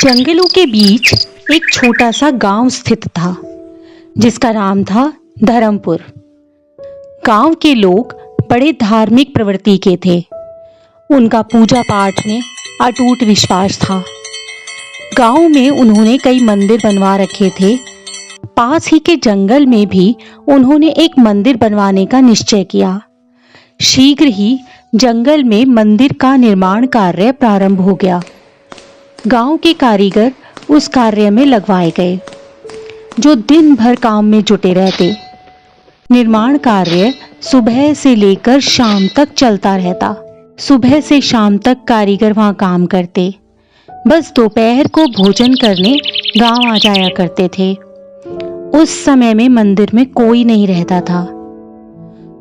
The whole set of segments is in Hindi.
जंगलों के बीच एक छोटा सा गांव स्थित था जिसका नाम था धर्मपुर। गांव के लोग बड़े धार्मिक प्रवृत्ति के थे। उनका पूजा पाठ में अटूट विश्वास था। गांव में उन्होंने कई मंदिर बनवा रखे थे। पास ही के जंगल में भी उन्होंने एक मंदिर बनवाने का निश्चय किया। शीघ्र ही जंगल में मंदिर का निर्माण कार्य प्रारंभ हो गया। गांव के कारीगर उस कार्य में लगवाए गए, जो दिन भर काम में जुटे रहते। निर्माण कार्य सुबह से लेकर शाम तक चलता रहता। सुबह से शाम तक कारीगर वहां काम करते। बस दोपहर को भोजन करने गांव आ जाया करते थे। उस समय में मंदिर में कोई नहीं रहता था।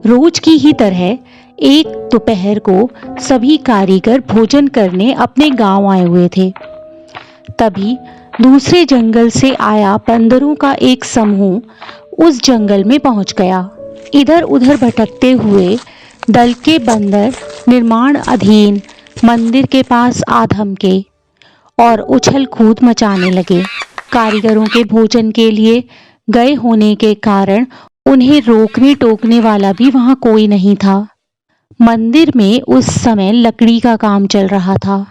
रोज की ही तरह एक दोपहर को सभी कारीगर भोजन करने अपने गांव आए हुए थे। तभी दूसरे जंगल से आया बंदरों का एक समूह उस जंगल में पहुंच गया। इधर उधर भटकते हुए दल के बंदर निर्माण अधीन मंदिर के पास आ धमके और उछल कूद मचाने लगे। कारीगरों के भोजन के लिए गए होने के कारण उन्हें रोकने टोकने वाला भी वहां कोई नहीं था। मंदिर में उस समय लकड़ी का काम चल रहा था।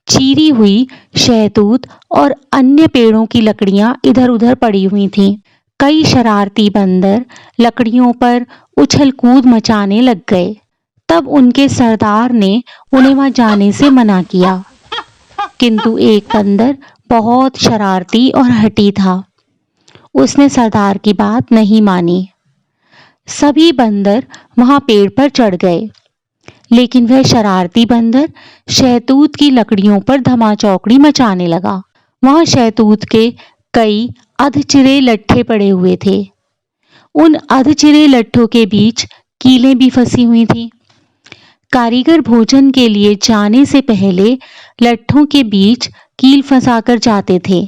चीरी हुई शहतूत और अन्य पेड़ों की लकड़ियां इधर उधर पड़ी हुई थीं। कई शरारती बंदर लकड़ियों पर उछल कूद मचाने लग गए। तब उनके सरदार ने उन्हें वहां जाने से मना किया, किंतु एक बंदर बहुत शरारती और हठी था। उसने सरदार की बात नहीं मानी। सभी बंदर वहां पेड़ पर चढ़ गए, लेकिन वह शरारती बंदर शहतूत की लकड़ियों पर धमाचौकड़ी मचाने लगा। वहां शहतूत के कई अधचिरे लट्ठे पड़े हुए थे। उन अधचिरे लट्ठों के बीच कीलें भी फंसी हुई थीं। कारीगर भोजन के लिए जाने से पहले लट्ठों के बीच कील फंसाकर जाते थे,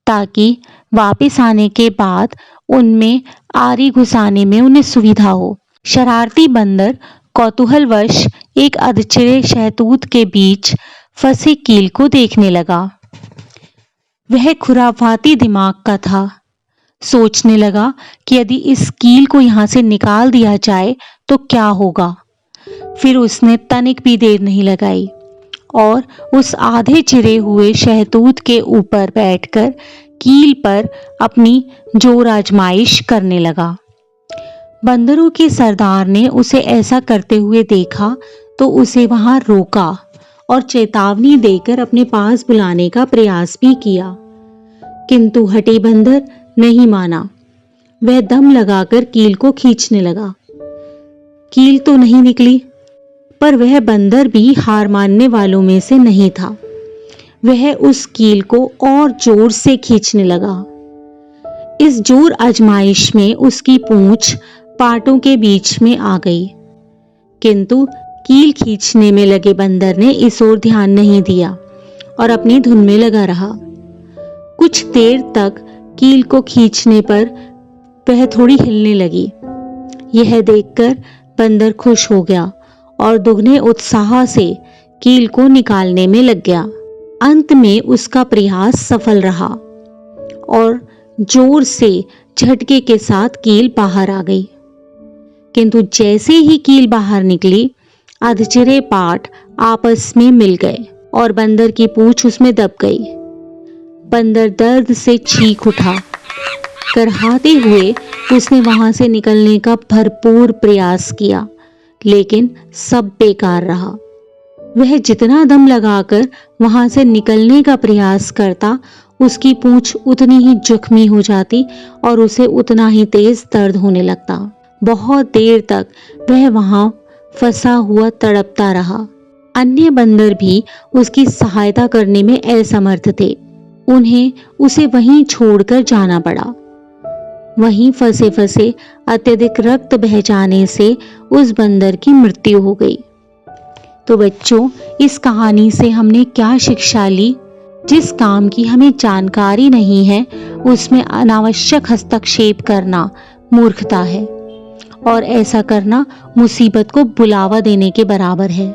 ताकि वापस आने के बाद उनमें आरी घुसाने में उन्हें सुविधा हो। शरारती बंदर कौतूहलवश एक अधचिरे शहतूत के बीच फंसे कील को देखने लगा। वह खुराफाती दिमाग का था। सोचने लगा कि यदि इस कील को यहां से निकाल दिया जाए तो क्या होगा। फिर उसने तनिक भी देर नहीं लगाई और उस आधे चिरे हुए शहतूत के ऊपर बैठकर कील पर अपनी जोर आजमाइश करने लगा। बंदरों के सरदार ने उसे ऐसा करते हुए देखा तो उसे वहां रोका और चेतावनी देकर अपने पास बुलाने का प्रयास भी किया, किंतु हठी बंदर नहीं माना। वह दम लगाकर कील को खींचने लगा। कील तो नहीं निकली, पर वह बंदर भी हार मानने वालों में से नहीं था। वह उस कील को और जोर से खींचने लगा। इस जोर आजमाइश में उसकी पूंछ पाटों के बीच में आ गई, किंतु कील खींचने में लगे बंदर ने इस ओर ध्यान नहीं दिया और अपनी धुन में लगा रहा। कुछ देर तक कील को खींचने पर वह थोड़ी हिलने लगी। यह देखकर बंदर खुश हो गया और दुगने उत्साह से कील को निकालने में लग गया। अंत में उसका प्रयास सफल रहा और जोर से झटके के साथ कील बाहर आ गई। किंतु जैसे ही कील बाहर निकली, अधचिरे पाट आपस में मिल गए और बंदर की पूंछ उसमें दब गई। बंदर दर्द से चीख उठा। करहाते हुए उसने वहां से निकलने का भरपूर प्रयास किया, लेकिन सब बेकार रहा। वह जितना दम लगाकर वहां से निकलने का प्रयास करता, उसकी पूंछ उतनी ही जख्मी हो जाती और उसे उतना ही तेज दर्द होने लगता। बहुत देर तक वह वहां फंसा हुआ तड़पता रहा। अन्य बंदर भी उसकी सहायता करने में असमर्थ थे। उन्हें उसे वहीं छोड़कर जाना पड़ा। वहीं फंसे फंसे अत्यधिक रक्त बह जाने से उस बंदर की मृत्यु हो गई। तो बच्चों, इस कहानी से हमने क्या शिक्षा ली? जिस काम की हमें जानकारी नहीं है, उसमें अनावश्यक हस्तक्षेप करना मूर्खता है और ऐसा करना मुसीबत को बुलावा देने के बराबर है।